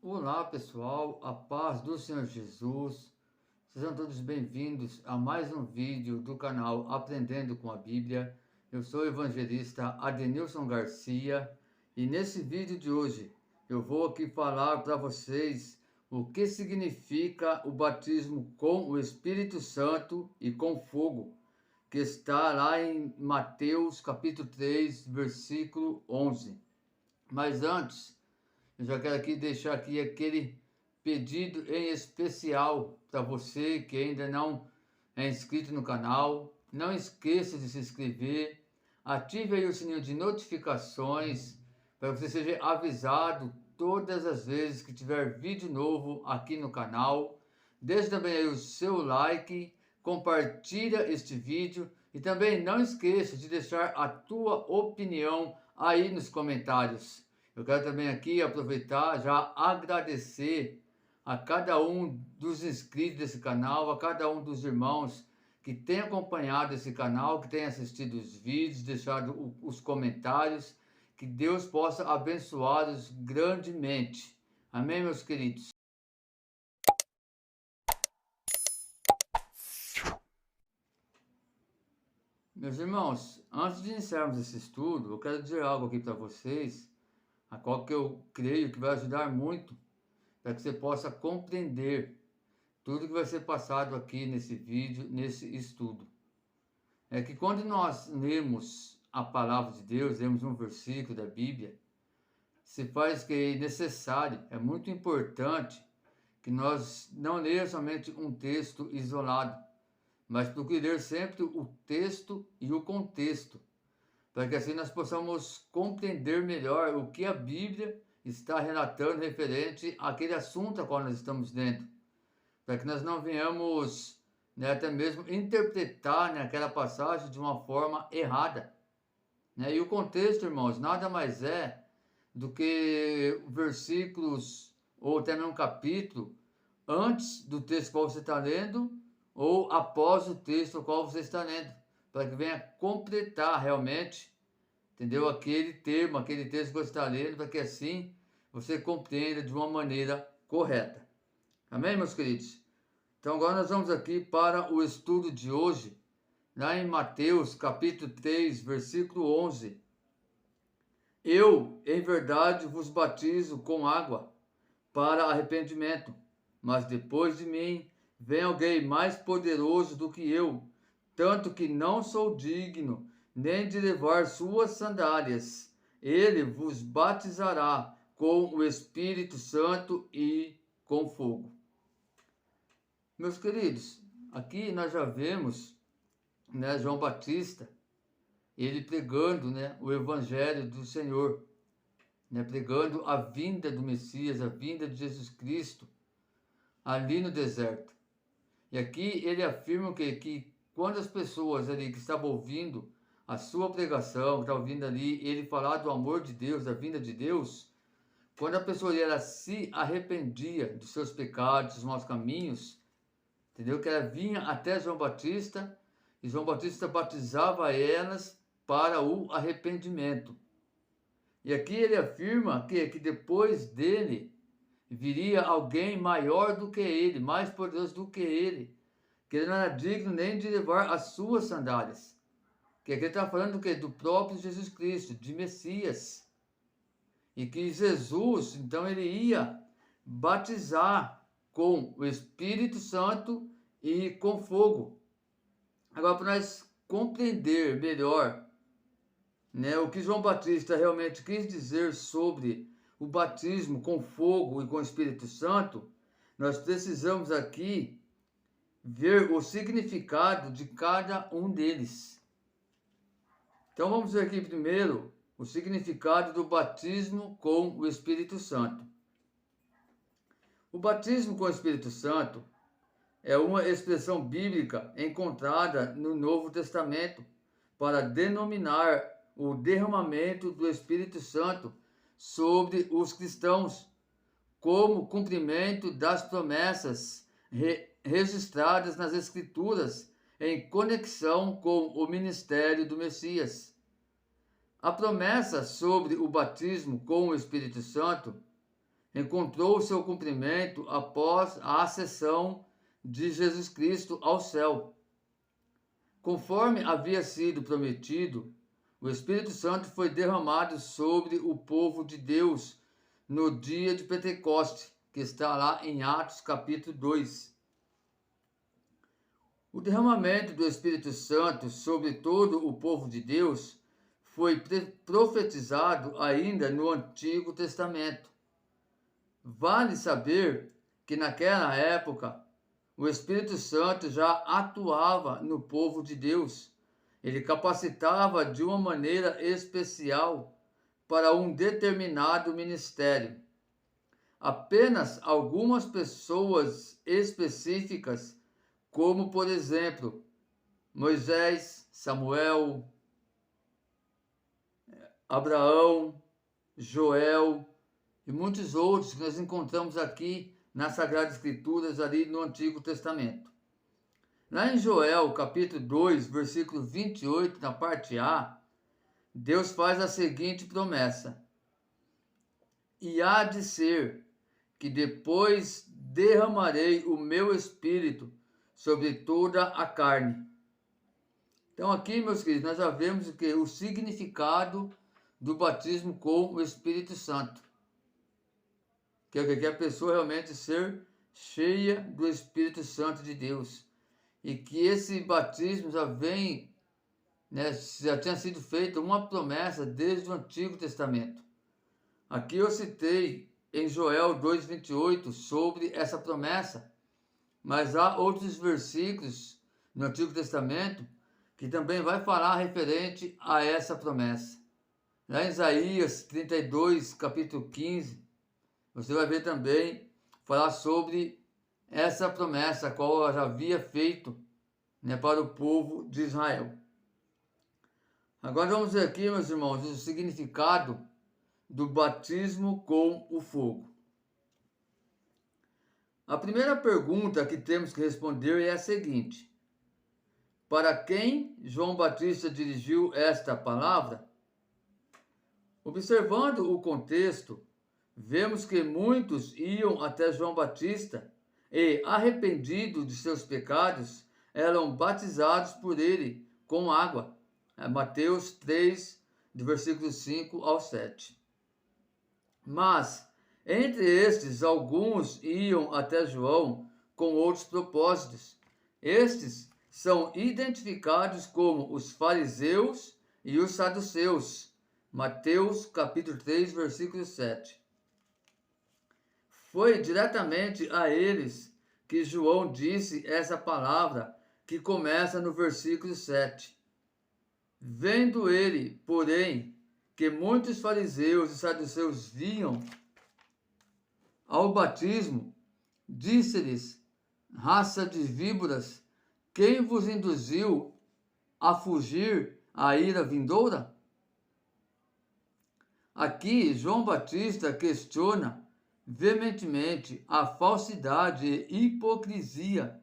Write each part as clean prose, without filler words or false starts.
Olá pessoal, a paz do Senhor Jesus, sejam todos bem-vindos a mais um vídeo do canal Aprendendo com a Bíblia. Eu sou o evangelista Adenilson Garcia e nesse vídeo de hoje eu vou aqui falar para vocês o que significa o batismo com o Espírito Santo e com fogo, que está lá em Mateus capítulo 3, versículo 11. Mas antes, eu já quero aqui deixar aqui aquele pedido em especial para você que ainda não é inscrito no canal. Não esqueça de se inscrever, ative aí o sininho de notificações para que você seja avisado todas as vezes que tiver vídeo novo aqui no canal. Deixe também aí o seu like, compartilha este vídeo e também não esqueça de deixar a tua opinião aí nos comentários. Eu quero também aqui aproveitar, já agradecer a cada um dos inscritos desse canal, a cada um dos irmãos que tem acompanhado esse canal, que tem assistido os vídeos, deixado os comentários, que Deus possa abençoá-los grandemente. Amém, meus queridos? Meus irmãos, antes de iniciarmos esse estudo, eu quero dizer algo aqui para vocês, a qual que eu creio que vai ajudar muito para que você possa compreender tudo que vai ser passado aqui nesse vídeo, nesse estudo. É que quando nós lemos a palavra de Deus, lemos um versículo da Bíblia, se faz que é necessário, é muito importante que nós não leiamos somente um texto isolado, mas procure ler sempre o texto e o contexto, para que assim nós possamos compreender melhor o que a Bíblia está relatando referente àquele assunto a qual nós estamos lendo, para que nós não venhamos, né, até mesmo interpretar, né, aquela passagem de uma forma errada. Né? E o contexto, irmãos, nada mais é do que versículos ou até mesmo um capítulo antes do texto qual você está lendo ou após o texto qual você está lendo, para que venha completar realmente, entendeu? Aquele termo, aquele texto que você está lendo, para que assim você compreenda de uma maneira correta. Amém, meus queridos? Então agora nós vamos aqui para o estudo de hoje, lá em Mateus capítulo 3, versículo 11. Eu, em verdade, vos batizo com água para arrependimento, mas depois de mim vem alguém mais poderoso do que eu, tanto que não sou digno nem de levar suas sandálias. Ele vos batizará com o Espírito Santo e com fogo. Meus queridos, aqui nós já vemos, né, João Batista, ele pregando, né, o Evangelho do Senhor, né, pregando a vinda do Messias, a vinda de Jesus Cristo, ali no deserto. E aqui ele afirma que quando as pessoas ali que estavam ouvindo a sua pregação, que estavam ouvindo ali ele falar do amor de Deus, da vinda de Deus, quando a pessoa ela se arrependia dos seus pecados, dos maus caminhos, entendeu? Que ela vinha até João Batista e João Batista batizava elas para o arrependimento. E aqui ele afirma que depois dele viria alguém maior do que ele, mais poderoso do que ele, que ele não era digno nem de levar as suas sandálias. Que aqui ele está falando do que? Do próprio Jesus Cristo, de Messias. E que Jesus, então, ele ia batizar com o Espírito Santo e com fogo. Agora, para nós compreender melhor, né, o que João Batista realmente quis dizer sobre o batismo com fogo e com o Espírito Santo, nós precisamos aqui ver o significado de cada um deles. Então vamos ver aqui primeiro o significado do batismo com o Espírito Santo. O batismo com o Espírito Santo é uma expressão bíblica encontrada no Novo Testamento para denominar o derramamento do Espírito Santo sobre os cristãos, como cumprimento das promessas registradas nas Escrituras em conexão com o ministério do Messias. A promessa sobre o batismo com o Espírito Santo encontrou seu cumprimento após a ascensão de Jesus Cristo ao céu. Conforme havia sido prometido, o Espírito Santo foi derramado sobre o povo de Deus no dia de Pentecoste, que está lá em Atos capítulo 2. O derramamento do Espírito Santo sobre todo o povo de Deus foi profetizado ainda no Antigo Testamento. Vale saber que naquela época o Espírito Santo já atuava no povo de Deus. Ele capacitava de uma maneira especial para um determinado ministério. Apenas algumas pessoas específicas, como por exemplo Moisés, Samuel, Abraão, Joel e muitos outros que nós encontramos aqui nas Sagradas Escrituras, ali no Antigo Testamento. Lá em Joel, capítulo 2, versículo 28, na parte A, Deus faz a seguinte promessa: e há de ser que depois derramarei o meu espírito sobre toda a carne. Então aqui, meus queridos, nós já vemos o significado do batismo com o Espírito Santo. Que é a pessoa realmente ser cheia do Espírito Santo de Deus. E que esse batismo já vem, já tinha sido feita uma promessa desde o Antigo Testamento. Aqui eu citei em Joel 2,28 sobre essa promessa, mas há outros versículos no Antigo Testamento que também vai falar referente a essa promessa. Lá em Isaías 32, capítulo 15, você vai ver também falar sobre essa promessa, a qual ela já havia feito para o povo de Israel. Agora vamos ver aqui, meus irmãos, o significado do batismo com o fogo. A primeira pergunta que temos que responder é a seguinte: para quem João Batista dirigiu esta palavra? Observando o contexto, vemos que muitos iam até João Batista e, arrependidos de seus pecados, eram batizados por ele com água. Mateus 3, do versículo 5 ao 7. Mas, entre estes, alguns iam até João com outros propósitos. Estes são identificados como os fariseus e os saduceus. Mateus capítulo 3, versículo 7. Foi diretamente a eles que João disse essa palavra que começa no versículo 7. Vendo ele, porém, que muitos fariseus e saduceus vinham ao batismo, disse-lhes: raça de víboras, quem vos induziu a fugir à ira vindoura? Aqui, João Batista questiona veementemente a falsidade e hipocrisia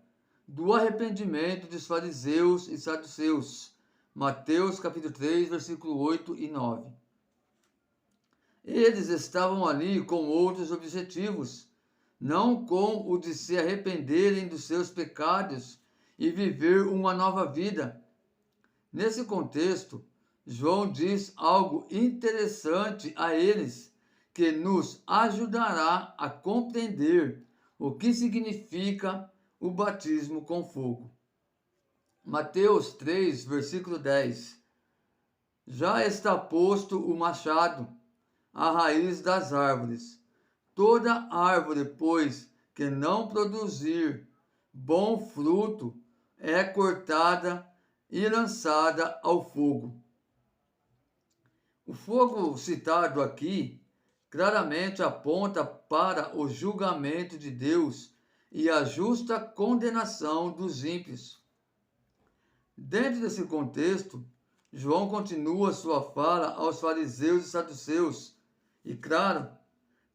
do arrependimento dos fariseus e saduceus. Mateus capítulo 3, versículo 8 e 9. Eles estavam ali com outros objetivos, não com o de se arrependerem dos seus pecados e viver uma nova vida. Nesse contexto, João diz algo interessante a eles, que nos ajudará a compreender o que significa o batismo com fogo. Mateus 3, versículo 10. Já está posto o machado à raiz das árvores. Toda árvore, pois, que não produzir bom fruto, é cortada e lançada ao fogo. O fogo citado aqui claramente aponta para o julgamento de Deus e a justa condenação dos ímpios. Dentro desse contexto, João continua sua fala aos fariseus e saduceus, e claro,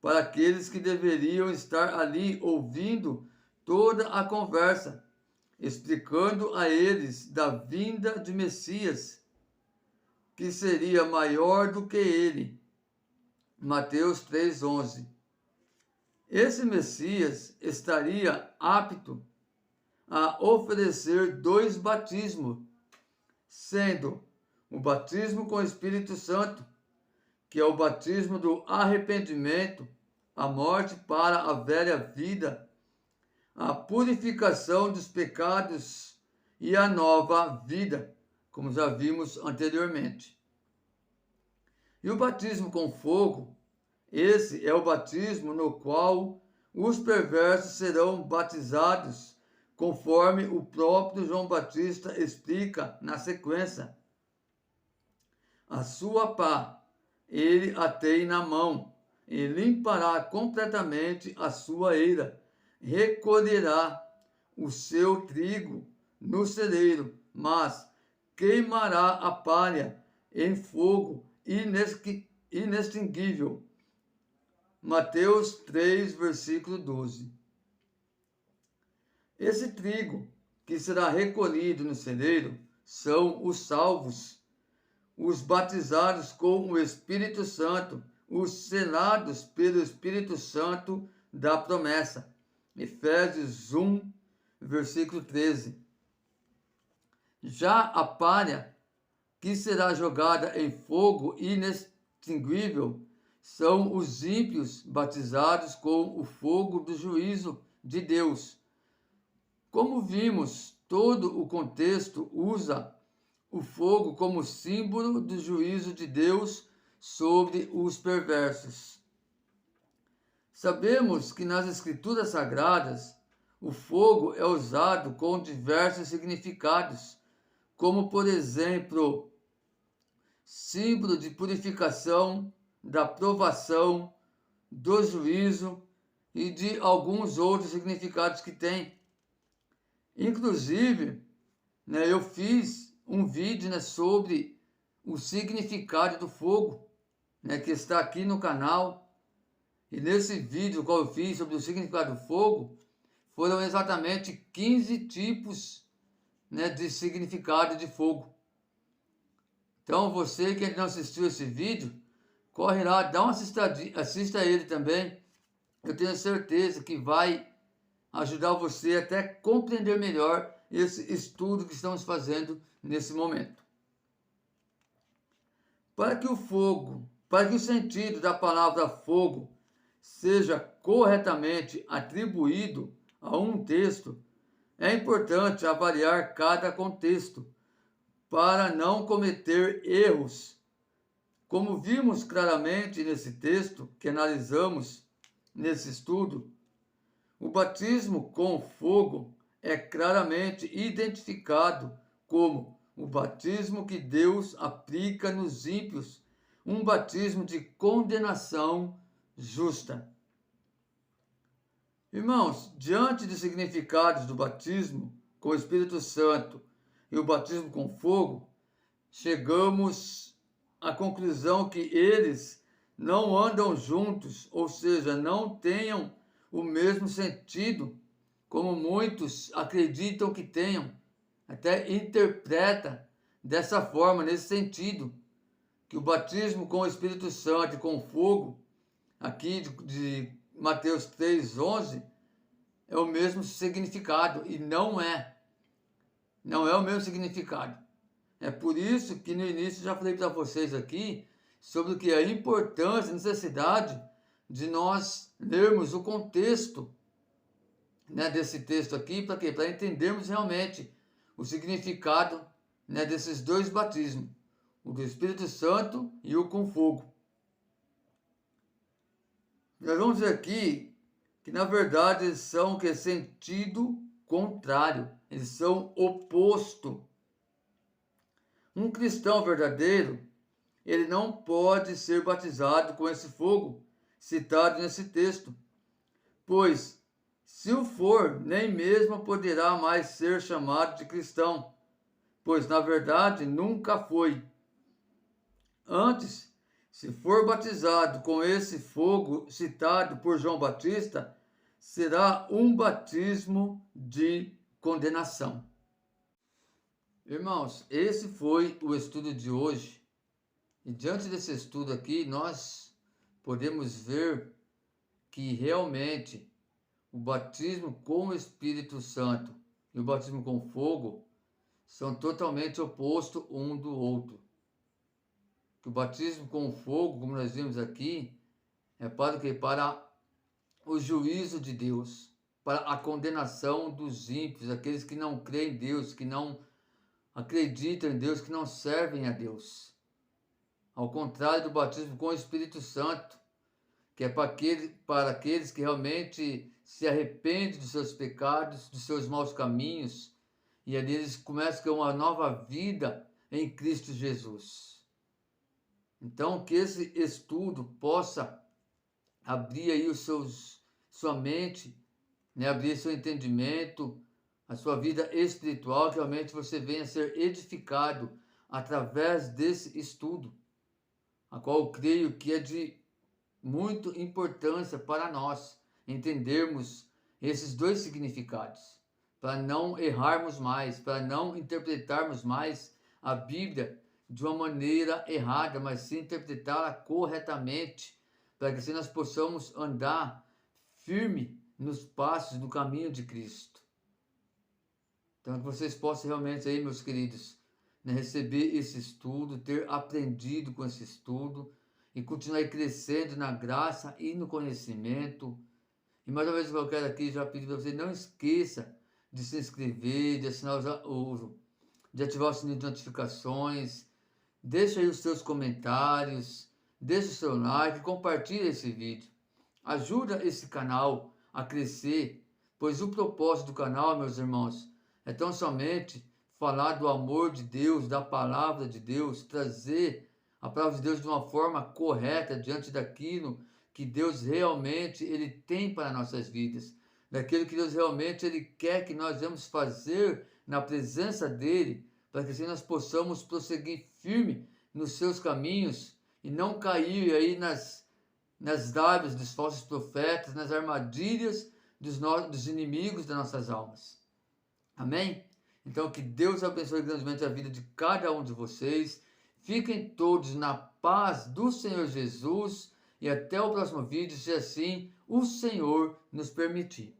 para aqueles que deveriam estar ali ouvindo toda a conversa, explicando a eles da vinda de Messias, que seria maior do que ele. Mateus 3:11. esse Messias estaria apto a oferecer 2 batismos, sendo o batismo com o Espírito Santo, que é o batismo do arrependimento, a morte para a velha vida, a purificação dos pecados e a nova vida, como já vimos anteriormente. E o batismo com fogo, esse é o batismo no qual os perversos serão batizados, conforme o próprio João Batista explica na sequência. A sua pá ele a tem na mão, e limpará completamente a sua eira, recolherá o seu trigo no celeiro, mas queimará a palha em fogo inextinguível. Mateus 3, versículo 12. Esse trigo que será recolhido no celeiro são os salvos, os batizados com o Espírito Santo, os selados pelo Espírito Santo da promessa. Efésios 1, versículo 13. Já a palha, que será jogada em fogo inextinguível, são os ímpios batizados com o fogo do juízo de Deus. Como vimos, todo o contexto usa o fogo como símbolo do juízo de Deus sobre os perversos. Sabemos que nas Escrituras Sagradas o fogo é usado com diversos significados, como, por exemplo, símbolo de purificação, da provação, do juízo e de alguns outros significados que tem. Inclusive, eu fiz um vídeo sobre o significado do fogo, que está aqui no canal. E nesse vídeo que eu fiz sobre o significado do fogo, foram exatamente 15 tipos de significado de fogo. Então você que ainda não assistiu esse vídeo, corre lá, dá uma assista a ele também. Eu tenho certeza que vai ajudar você até compreender melhor esse estudo que estamos fazendo nesse momento. Para que o sentido da palavra fogo seja corretamente atribuído a um texto, é importante avaliar cada contexto para não cometer erros. Como vimos claramente nesse texto que analisamos nesse estudo, o batismo com fogo é claramente identificado como o batismo que Deus aplica nos ímpios, um batismo de condenação justa. Irmãos, diante dos significados do batismo com o Espírito Santo e o batismo com fogo, chegamos à conclusão que eles não andam juntos, ou seja, não tenham o mesmo sentido, como muitos acreditam que tenham, até interpreta dessa forma, nesse sentido, que o batismo com o Espírito Santo e com fogo, aqui de Mateus 3:11, é o mesmo significado, e não é o mesmo significado. É por isso que no início já falei para vocês aqui sobre o que é a importância, a necessidade de nós lermos o contexto desse texto aqui, para quê? Para entendermos realmente o significado desses 2 batismos, o do Espírito Santo e o com fogo. Nós vamos ver aqui que, na verdade, eles são que sentido contrário, eles são oposto. Um cristão verdadeiro, ele não pode ser batizado com esse fogo citado nesse texto, pois, se o for, nem mesmo poderá mais ser chamado de cristão, pois, na verdade, nunca foi. Antes, se for batizado com esse fogo citado por João Batista, será um batismo de condenação. Irmãos, esse foi o estudo de hoje. E diante desse estudo aqui, nós podemos ver que realmente o batismo com o Espírito Santo e o batismo com fogo são totalmente opostos um do outro. Que o batismo com fogo, como nós vimos aqui, é para o quê? Para o juízo de Deus, para a condenação dos ímpios, aqueles que não creem em Deus, que não acreditam em Deus, que não servem a Deus. Ao contrário do batismo com o Espírito Santo, que é para aqueles que realmente se arrependem dos seus pecados, dos seus maus caminhos, e ali eles começam a ter uma nova vida em Cristo Jesus. Então, que esse estudo possa abrir aí sua mente, né? Abrir seu entendimento, a sua vida espiritual, que realmente você venha a ser edificado através desse estudo, a qual eu creio que é de muita importância para nós entendermos esses dois significados, para não errarmos mais, para não interpretarmos mais a Bíblia de uma maneira errada, mas sim interpretá-la corretamente, para que assim nós possamos andar firme nos passos do caminho de Cristo. Então que vocês possam realmente aí, meus queridos, né, receber esse estudo, ter aprendido com esse estudo e continuar crescendo na graça e no conhecimento. E mais uma vez eu quero aqui já pedir para você, não esqueça de se inscrever, de assinar de ativar o sininho de notificações, deixa aí os seus comentários, deixa o seu like, compartilha esse vídeo. Ajuda esse canal a crescer, pois o propósito do canal, meus irmãos, é tão somente falar do amor de Deus, da palavra de Deus, trazer a palavra de Deus de uma forma correta diante daquilo que Deus realmente ele tem para nossas vidas, daquilo que Deus realmente ele quer que nós vamos fazer na presença dele, para que assim nós possamos prosseguir firme nos seus caminhos e não cair aí nas lábias dos falsos profetas, nas armadilhas dos inimigos das nossas almas. Amém? Então que Deus abençoe grandemente a vida de cada um de vocês. Fiquem todos na paz do Senhor Jesus e até o próximo vídeo, se assim o Senhor nos permitir.